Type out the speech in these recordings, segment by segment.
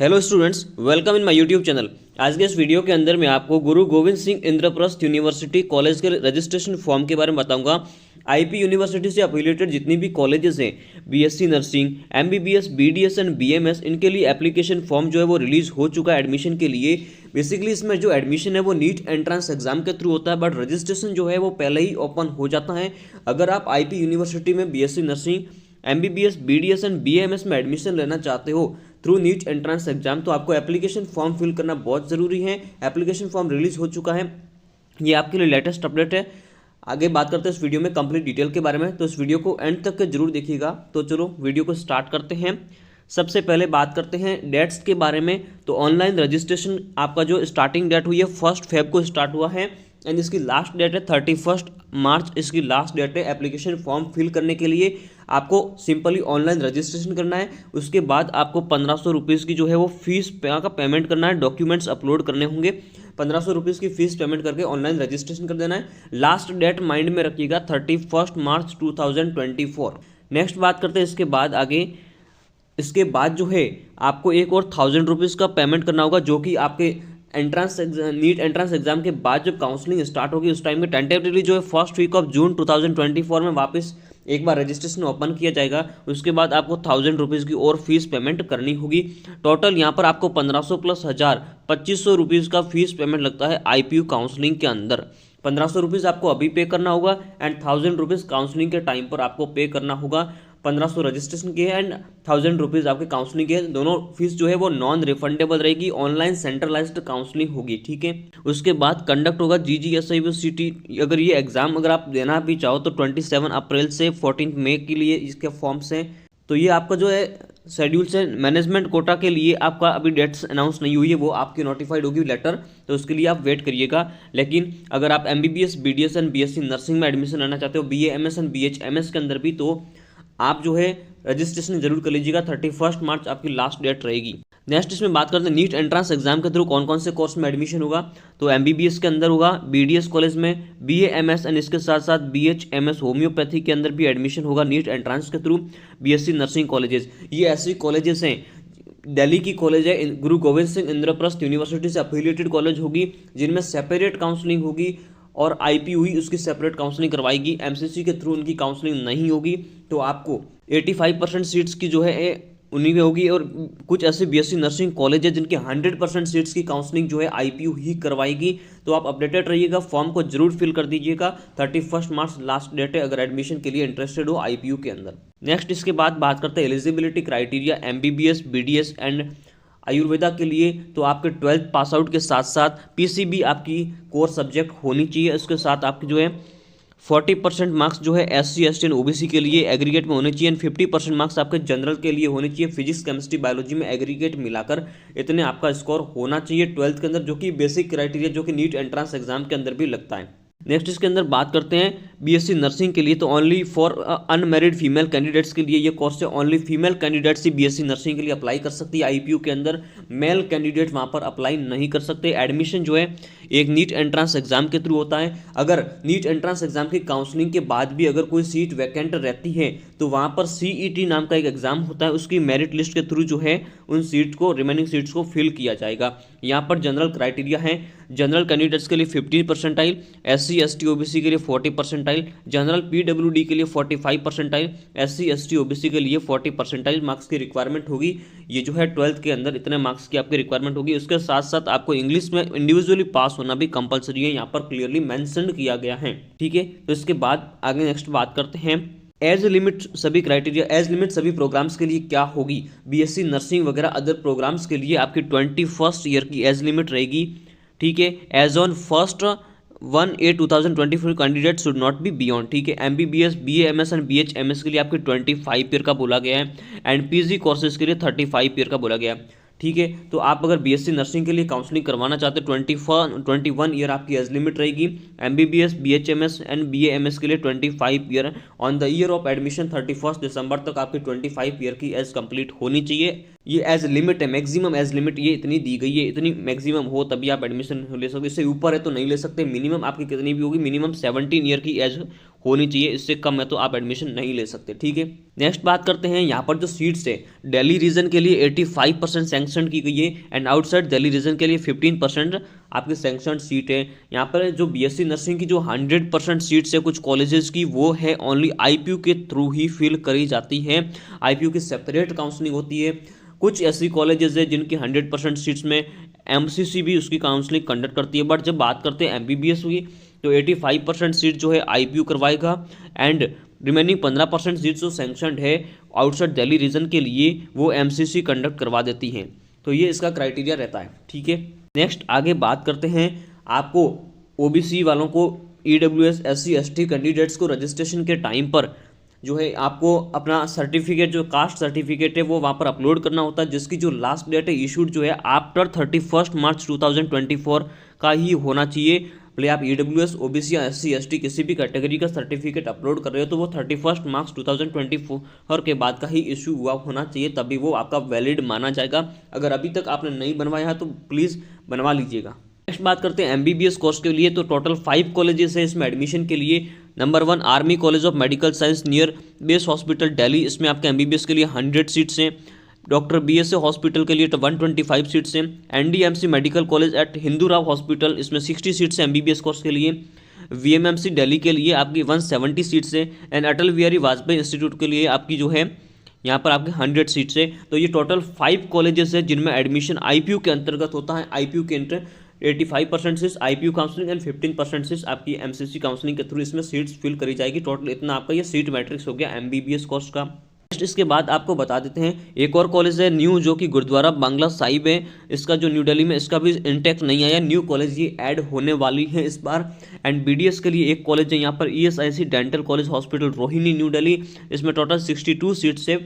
Hello students, welcome in my YouTube channel. आज के इस वीडियो के अंदर मैं आपको गुरु गोविंद सिंह इंद्रप्रस्थ यूनिवर्सिटी कॉलेज के रजिस्ट्रेशन फॉर्म के बारे में बताऊंगा। आईपी यूनिवर्सिटी से एफिलिएटेड जितनी भी कॉलेजेस हैं, BSc nursing, MBBS, BDS and BMS, इनके लिए एप्लीकेशन फॉर्म जो है वो रिलीज हो चुका है एडमिशन के लिए। बेसिकली इसमें जो एडमिशन है वो नीट एंट्रेंस एग्जाम के थ्रू होता है, बट रजिस्ट्रेशन जो है वो पहले ही ओपन हो जाता है। अगर आप आईपी यूनिवर्सिटी में BSc nursing, MBBS, BDS and BMS में एडमिशन लेना चाहते हो थ्रू नीट एंट्रेंस एग्जाम, तो आपको एप्लीकेशन फॉर्म फिल करना बहुत ज़रूरी है। एप्लीकेशन फॉर्म रिलीज हो चुका है, ये आपके लिए लेटेस्ट अपडेट है। आगे बात करते हैं इस वीडियो में कंप्लीट डिटेल के बारे में, तो इस वीडियो को एंड तक के जरूर देखिएगा। तो चलो वीडियो को स्टार्ट करते हैं। सबसे पहले बात करते हैं डेट्स के बारे में। तो ऑनलाइन रजिस्ट्रेशन आपका जो स्टार्टिंग डेट हुई है 1 फेब को स्टार्ट हुआ है एंड इसकी लास्ट डेट है 31 मार्च। इसकी लास्ट डेट है एप्लीकेशन फॉर्म फिल करने के लिए। आपको सिंपली ऑनलाइन रजिस्ट्रेशन करना है, उसके बाद आपको 1500 रुपीज़ की जो है वो फीस का पेमेंट करना है। डॉक्यूमेंट्स अपलोड करने होंगे, 1500 रुपीज़ की फीस पेमेंट करके ऑनलाइन रजिस्ट्रेशन कर देना है। लास्ट डेट माइंड में रखिएगा 31 मार्च 2024। नेक्स्ट बात करते हैं इसके बाद आगे। इसके बाद जो है आपको एक और 1000 रुपीज़ का पेमेंट करना होगा, जो कि आपके नीट एंट्रेंस एग्जाम के बाद जब काउंसलिंग स्टार्ट होगी उस टाइम में टेंटेटिवली जो है फर्स्ट वीक ऑफ जून 2024 में वापस एक बार रजिस्ट्रेशन ओपन किया जाएगा। उसके बाद आपको 1000 रुपीज़ की और फीस पेमेंट करनी होगी। टोटल यहाँ पर आपको 1500 प्लस 1000 2500 रुपीज़ का फीस पेमेंट लगता है आईपीयू काउंसलिंग के अंदर। 1500 रुपीज़ आपको अभी पे करना होगा एंड 1000 रुपीज़ काउंसलिंग के टाइम पर आपको पे करना होगा। 1500 रजिस्ट्रेशन की है एंड 1000 रुपीज़ आपके काउंसलिंग के। दोनों फीस जो है वो नॉन रिफंडेबल रहेगी, ऑनलाइन सेंट्रलाइज्ड काउंसलिंग होगी, ठीक है। उसके बाद कंडक्ट होगा जीजीएसआईबीसीटी। अगर ये एग्जाम अगर आप देना भी चाहो तो 27 अप्रैल से 14 मई के लिए इसके फॉर्म्स हैं। तो ये आपका जो है शेड्यूल से मैनेजमेंट कोटा के लिए आपका अभी डेट्स अनाउंस नहीं हुई है, वो आपकी नोटिफाइड होगी लेटर, तो उसके लिए आप वेट करिएगा। लेकिन अगर आप MBBS, BDS and BSc nursing में एडमिशन लेना चाहते हो, बीएएमएस एंड बीएचएमएस के अंदर भी, तो आप जो है रजिस्ट्रेशन जरूर कर लीजिएगा। 31 मार्च आपकी लास्ट डेट रहेगी। नेक्स्ट इसमें बात करते हैं नीट एंट्रेंस एग्जाम के थ्रू कौन कौन से कोर्स में एडमिशन होगा। तो एमबीबीएस के अंदर होगा, बीडीएस कॉलेज में, बीएएमएस एंड इसके साथ साथ बीएचएमएस होम्योपैथी के अंदर भी एडमिशन होगा नीट एंट्रेंस के थ्रू। बीएससी नर्सिंग कॉलेजेस, ये ऐसी कॉलेजेस हैं, दिल्ली की कॉलेज है गुरु गोविंद सिंह इंद्रप्रस्थ यूनिवर्सिटी से एफिलिएटेड कॉलेज होगी, जिनमें सेपरेट काउंसलिंग होगी और आईपी हुई उसकी सेपरेट काउंसलिंग करवाएगी। एमसीसी के थ्रू उनकी काउंसलिंग नहीं होगी। तो आपको 85% सीट्स की जो है उन्हीं में होगी। और कुछ ऐसे बीएससी नर्सिंग कॉलेज है जिनके 100% सीट्स की काउंसलिंग जो है आईपीयू ही करवाएगी। तो आप अपडेटेड रहिएगा, फॉर्म को जरूर फिल कर दीजिएगा। 31 मार्च लास्ट डेट है अगर एडमिशन के लिए इंटरेस्टेड हो आईपीयू के अंदर। नेक्स्ट इसके बाद बात करते हैं eligibility criteria MBBS, BDS and Ayurveda के लिए। तो आपके 12th पास आउट के साथ साथ पीसीबी आपकी कोर सब्जेक्ट होनी चाहिए। इसके साथ आपकी जो है 40% मार्क्स जो है एससी, एसटी एंड ओबीसी के लिए एग्रीगेट में होने चाहिए एंड 50% मार्क्स आपके जनरल के लिए होने चाहिए। फिजिक्स, केमिस्ट्री, बायोलॉजी में एग्रीगेट मिलाकर इतने आपका स्कोर होना चाहिए 12th के अंदर, जो कि बेसिक क्राइटेरिया जो कि नीट एंट्रेंस एग्जाम के अंदर भी लगता है। नेक्स्ट इसके अंदर बात करते हैं बीएससी नर्सिंग के लिए। तो only for unmarried female candidates के लिए ये कोर्स है। ओनली फीमेल कैंडिडेट्स ही बीएससी नर्सिंग के लिए अप्लाई कर सकती है आईपीयू के अंदर। मेल कैंडिडेट वहाँ पर अप्लाई नहीं कर सकते। एडमिशन जो है एक नीट एंट्रेंस एग्जाम के थ्रू होता है। अगर नीट एंट्रेंस एग्जाम की काउंसलिंग के बाद भी अगर कोई सीट वैकेंट रहती है तो वहाँ पर सीईटी नाम का एक एग्जाम होता है, उसकी मेरिट लिस्ट के थ्रू जो है उन सीट को, रिमेनिंग सीट्स को फिल किया जाएगा। यहाँ पर जनरल क्राइटेरिया है, जनरल कैंडिडेट्स के लिए 50 परसेंटाइल, एससी, एसटी, ओबीसी के लिए 40 परसेंटाइल, जनरल पीडब्ल्यूडी के लिए 45 परसेंटाइल, एससी, एसटी, ओबीसी के लिए 40 परसेंटाइल मार्क्स की रिक्वायरमेंट होगी। ये जो है 12th के अंदर इतने मार्क्स की आपकी रिक्वायरमेंट होगी। उसके साथ साथ आपको इंग्लिश में इंडिविजुअली पास होना भी कंपलसरी है, यहाँ पर क्लियरली मेंशन किया गया है, ठीक है। तो इसके बाद आगे नेक्स्ट बात करते हैं एज लिमिट। सभी क्राइटेरिया, एज लिमिट सभी प्रोग्राम्स के लिए क्या होगी। बीएससी नर्सिंग वगैरह अदर प्रोग्राम्स के लिए आपकी 21st ईयर की एज लिमिट रहेगी, ठीक है। As on 1/1/2024 candidate should not be beyond, ठीक है। एमबीबीएस, बीएएमएस एंड बीएचएमएस के लिए आपके 25 ईयर का बोला गया है एंड पीजी कोर्सेज के लिए 35 ईयर का बोला गया है, ठीक है। तो आप अगर बीएससी नर्सिंग के लिए काउंसलिंग करवाना चाहते हैं 21 ईयर आपकी एज लिमिट रहेगी। एमबीबीएस, बीएचएमएस एंड बीएएमएस के लिए 25 year. On the year of admission 31 दिसंबर तक आपकी 25 ईयर की एज कंप्लीट होनी चाहिए। ये एज लिमिट है, मैक्सिमम एज लिमिट ये इतनी दी गई है, इतनी मैक्सिमम हो तभी आप एडमिशन ले सकते। इससे ऊपर है तो नहीं ले सकते। मिनिमम आपकी कितनी भी होगी, मिनिमम 17 ईयर की एज होनी चाहिए, इससे कम है तो आप एडमिशन नहीं ले सकते। ठीक है, नेक्स्ट बात करते हैं यहाँ पर जो सीट्स है, दिल्ली रीजन के लिए 85% सैंक्शन की गई है एंड आउटसाइड दिल्ली रीजन के लिए 15% आपकी सैंक्शन सीट है। यहाँ पर जो बीएससी नर्सिंग की जो 100% सीट्स है कुछ कॉलेजेस की, वो है ओनली आईपीयू के थ्रू ही फिल करी जाती है। आईपीयू की सेपरेट काउंसलिंग होती है। कुछ ऐसी कॉलेजेस है जिनकी 100% सीट्स में एमसीसी भी उसकी काउंसलिंग कंडक्ट करती है, बट जब बात करते हैं एमबीबीएस की तो 85% सीट जो है आईपीयू करवाएगा एंड रिमेनिंग 15% सीट जो सैंक्शनड है आउटसाइड दिल्ली रीजन के लिए वो एमसीसी कंडक्ट करवा देती हैं। तो ये इसका क्राइटेरिया रहता है। ठीक है, नेक्स्ट आगे बात करते हैं, आपको ओबीसी वालों को, ईडब्ल्यूएस, एससी, एसटी कैंडिडेट्स को रजिस्ट्रेशन के टाइम पर जो है आपको अपना सर्टिफिकेट, जो कास्ट सर्टिफिकेट है वो वहाँ पर अपलोड करना होता है, जिसकी जो लास्ट डेट है इशूड जो है आफ्टर 31 मार्च 2024 का ही होना चाहिए। भले आप ईडब्ल्यूएस, ओबीसी या एससी, एसटी किसी भी कैटेगरी का सर्टिफिकेट अपलोड कर रहे हो तो वो 31 मार्च 2024 के बाद का ही इशू हुआ होना चाहिए, तभी वो आपका वैलिड माना जाएगा। अगर अभी तक आपने नहीं बनवाया है तो प्लीज़ बनवा लीजिएगा। नेक्स्ट बात करते हैं एमबीबीएस कोर्स के लिए, तो टोटल 5 कॉलेजेस है इसमें एडमिशन के लिए। Number 1 army college of medical science near base hospital Delhi, इसमें आपके एमबीबीएस के लिए 100 सीट्स हैं। डॉक्टर बीएसए हॉस्पिटल के लिए 125 सीट्स हैं। NDMC medical college at Hindu Rao hospital, इसमें 60 सीट्स हैं एमबीबीएस कोर्स के लिए। वीएमएमसी दिल्ली के लिए आपकी 170 सीट्स है एंड अटल बिहारी वाजपेयी इंस्टीट्यूट के लिए आपकी जो है यहाँ पर आपके 100 सीट्स है। तो ये टोटल 5 कॉलेजेस है जिनमें एडमिशन आईपीयू के अंतर्गत होता है। आईपीयू के अंतर 85% seats IPU counselling and 15% seats आपकी एमसीसी काउंसलिंग के थ्रू इसमें सीट्स फिल करी जाएगी। टोटल इतना आपका ये सीट मैट्रिक्स हो गया एमबीबीएस कोर्स का। नेक्स्ट इसके बाद आपको बता देते हैं एक और कॉलेज है न्यू, जो कि गुरुद्वारा बांग्ला साहिब है। इसका जो न्यू दिल्ली में, इसका भी इंटेक नहीं आया, न्यू कॉलेज ये ऐड होने वाली है इस बार। एंड बीडीएस के लिए एक कॉलेज है यहाँ पर ESIC dental college hospital Rohini new Delhi, इसमें टोटल 62 सीट्स है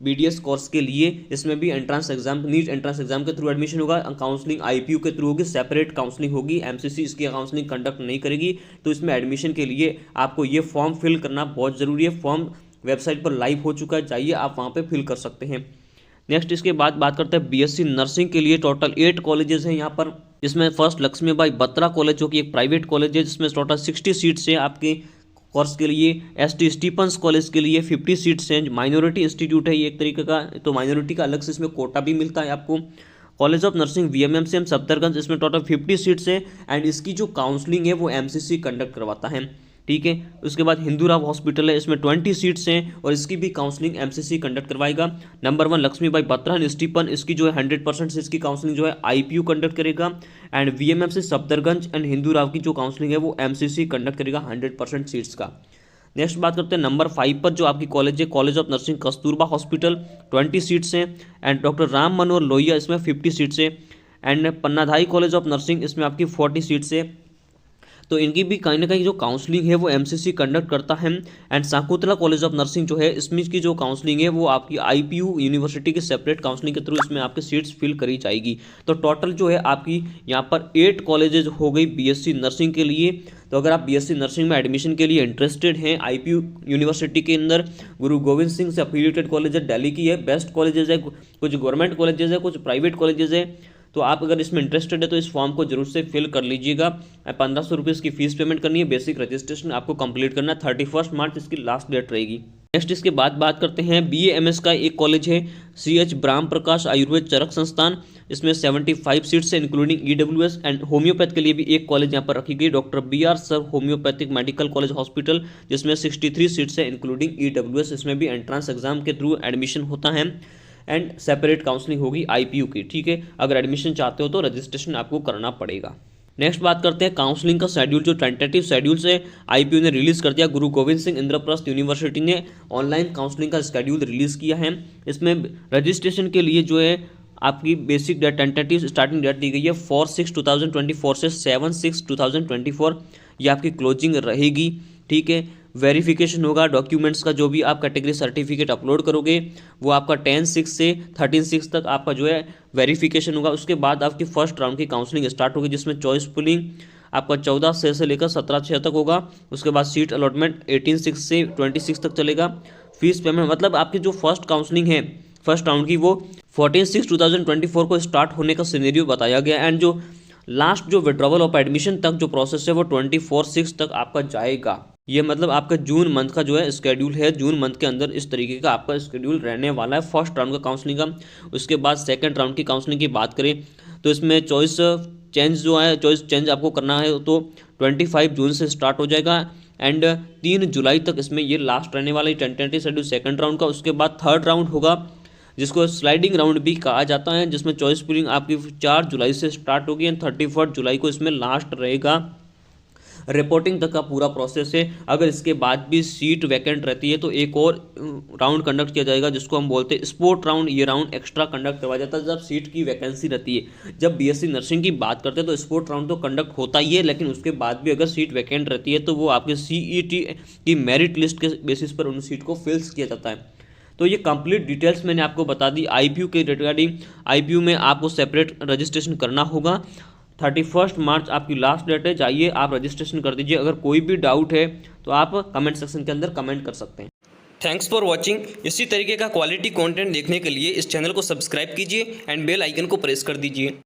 बीडीएस कोर्स के लिए। इसमें भी entrance exam, NEET entrance exam के थ्रू एडमिशन होगा। काउंसलिंग आईपीयू के थ्रू होगी, सेपरेट काउंसलिंग होगी, एमसीसी इसकी काउंसलिंग कंडक्ट नहीं करेगी। तो इसमें एडमिशन के लिए आपको ये फॉर्म फिल करना बहुत ज़रूरी है। फॉर्म वेबसाइट पर लाइव हो चुका है, जाइए आप वहाँ पे फिल कर सकते हैं। नेक्स्ट इसके बाद बात करते हैं बीएससी नर्सिंग के लिए। टोटल 8 कॉलेजेस हैं यहाँ पर, जिसमें फर्स्ट लक्ष्मीबाई बत्रा कॉलेज जो कि एक प्राइवेट कॉलेज है, जिसमें टोटल 60 सीट्स हैं आपके कोर्स के लिए। एसटी स्टीफंस कॉलेज के लिए 50 सीट्स हैं। माइनॉरिटी इंस्टीट्यूट है ये एक तरीके का, तो माइनॉरिटी का अलग से इसमें कोटा भी मिलता है आपको। कॉलेज ऑफ नर्सिंग वीएमएमसीएम सफदरगंज, इसमें टोटल 50 सीट्स है एंड इसकी जो काउंसलिंग है वो एमसीसी कंडक्ट करवाता है। ठीक है, उसके बाद हिंदूराव हॉस्पिटल है, इसमें 20 सीट्स हैं और इसकी भी काउंसलिंग एमसीसी कंडक्ट करवाएगा। नंबर 1 लक्ष्मीबाई बत्रा स्टीफन, इसकी जो है 100% से इसकी काउंसलिंग जो है आईपीयू कंडक्ट करेगा। And VMMC Safdarjung and Hindu Rao की जो काउंसलिंग है वो एमसीसी कंडक्ट करेगा 100% सीट्स का। नेक्स्ट बात करते हैं नंबर 5 पर जो आपकी कॉलेज है, college of nursing Kasturba hospital, 20 seats हैं। एंड डॉक्टर राम मनोहर लोहिया, इसमें 50 सीट्स है। एंड पन्नाधाई कॉलेज ऑफ नर्सिंग, इसमें आपकी 40 सीट्स है। तो इनकी भी कहीं ना कहीं जो काउंसलिंग है वो एमसीसी कंडक्ट करता है। एंड साकुतला कॉलेज ऑफ नर्सिंग जो है, इसमें की जो काउंसलिंग है वो आपकी आईपीयू यूनिवर्सिटी के सेपरेट काउंसलिंग के थ्रू इसमें आपके सीट्स फिल करी जाएगी। तो टोटल जो है आपकी यहाँ पर 8 कॉलेजेस हो गई बीएससी नर्सिंग के लिए। तो अगर आप बीएससी नर्सिंग में एडमिशन के लिए इंटरेस्टेड हैं, आईपीयू यूनिवर्सिटी के अंदर गुरु गोविंद सिंह से एफिलिएटेड कॉलेज है, दिल्ली की है, बेस्ट कॉलेजेस है, कुछ गवर्नमेंट कॉलेजेस है, कुछ प्राइवेट कॉलेजेस है। तो आप अगर इसमें इंटरेस्टेड है तो इस फॉर्म को जरूर से फिल कर लीजिएगा। 1500 रुपये इसकी फीस पेमेंट करनी है। बेसिक रजिस्ट्रेशन आपको कंप्लीट करना है, 31 मार्च इसकी लास्ट डेट रहेगी। नेक्स्ट इसके बाद बात करते हैं बीएएमएस का एक कॉलेज है, सीएच ब्राह्म प्रकाश आयुर्वेद चरक संस्थान, इसमें 75 सीट्स है इंक्लूडिंग ईडब्ल्यूएस। एंड होम्योपैथ के लिए भी एक कॉलेज यहाँ पर रखी गई, doctor BR sir homoeopathic medical college hospital, जिसमें 63 सीट्स है इंक्लूडिंग ईडब्ल्यूएस। इसमें भी एंट्रेंस एग्जाम के थ्रू एडमिशन होता है एंड सेपरेट काउंसलिंग होगी आईपीयू की। ठीक है, अगर एडमिशन चाहते हो तो रजिस्ट्रेशन आपको करना पड़ेगा। नेक्स्ट बात करते हैं काउंसलिंग का शेड्यूल, जो टेंटेटिव शेड्यूल्स है आईपीयू ने रिलीज कर दिया। गुरु गोविंद सिंह इंद्रप्रस्थ यूनिवर्सिटी ने ऑनलाइन काउंसलिंग का शेड्यूल रिलीज किया है। इसमें रजिस्ट्रेशन के लिए जो है आपकी basic date, tentative starting date दी गई है 4/6/2024 से 7/6/2024, ये आपकी क्लोजिंग रहेगी। ठीक है, वेरिफिकेशन होगा डॉक्यूमेंट्स का, जो भी आप कैटेगरी सर्टिफिकेट अपलोड करोगे वो आपका 10/6 से 13/6 तक आपका जो है वेरिफिकेशन होगा। उसके बाद आपकी फर्स्ट राउंड की काउंसलिंग स्टार्ट होगी, जिसमें चॉइस पुलिंग आपका 14/6 से लेकर 17/6 तक होगा। उसके बाद सीट अलॉटमेंट 18/6 से 26 तक चलेगा। फीस पेमेंट मतलब आपकी जो फर्स्ट काउंसलिंग है फर्स्ट राउंड की, वो 14/6/2024 को स्टार्ट होने का सिनेरियो बताया गया। एंड जो लास्ट जो विड्रॉवल ऑफ एडमिशन तक जो प्रोसेस है वो 24/6 तक आपका जाएगा। ये मतलब आपका जून मंथ का जो है स्केड्यूल है, जून मंथ के अंदर इस तरीके का आपका स्केड्यूल रहने वाला है फर्स्ट राउंड का काउंसलिंग का। उसके बाद सेकंड राउंड की काउंसलिंग की बात करें तो इसमें चॉइस चेंज जो है, चॉइस चेंज आपको करना है तो 25 जून से स्टार्ट हो जाएगा एंड 3 जुलाई तक इसमें ये लास्ट रहने वाला है टेंटेटिव शेड्यूल सेकंड राउंड का। उसके बाद थर्ड राउंड होगा जिसको स्लाइडिंग राउंड भी कहा जाता है, जिसमें चॉइस पुलिंग आपकी 4 जुलाई से स्टार्ट होगी एंड 31 जुलाई को इसमें लास्ट रहेगा। रिपोर्टिंग तक का पूरा प्रोसेस है। अगर इसके बाद भी सीट वैकेंट रहती है तो एक और राउंड कंडक्ट किया जाएगा जिसको हम बोलते हैं स्पोर्ट राउंड। ये राउंड एक्स्ट्रा कंडक्ट करवाया जाता है जब सीट की वैकेंसी रहती है। जब बीएससी नर्सिंग की बात करते हैं तो स्पोर्ट राउंड तो कंडक्ट होता ही है, लेकिन उसके बाद भी अगर सीट वैकेंट रहती है तो वो आपके सीईटी की मेरिट लिस्ट के बेसिस पर उन सीट को फिल्स किया जाता है। तो ये कंप्लीट डिटेल्स मैंने आपको बता दी आईपीयू के रिगार्डिंग। आईपीयू में आपको सेपरेट रजिस्ट्रेशन करना होगा। 31 मार्च आपकी लास्ट डेट है, जाइए आप रजिस्ट्रेशन कर दीजिए। अगर कोई भी डाउट है तो आप कमेंट सेक्शन के अंदर कमेंट कर सकते हैं। Thanks for watching. इसी तरीके का क्वालिटी कंटेंट देखने के लिए इस चैनल को सब्सक्राइब कीजिए एंड बेल आइकन को प्रेस कर दीजिए।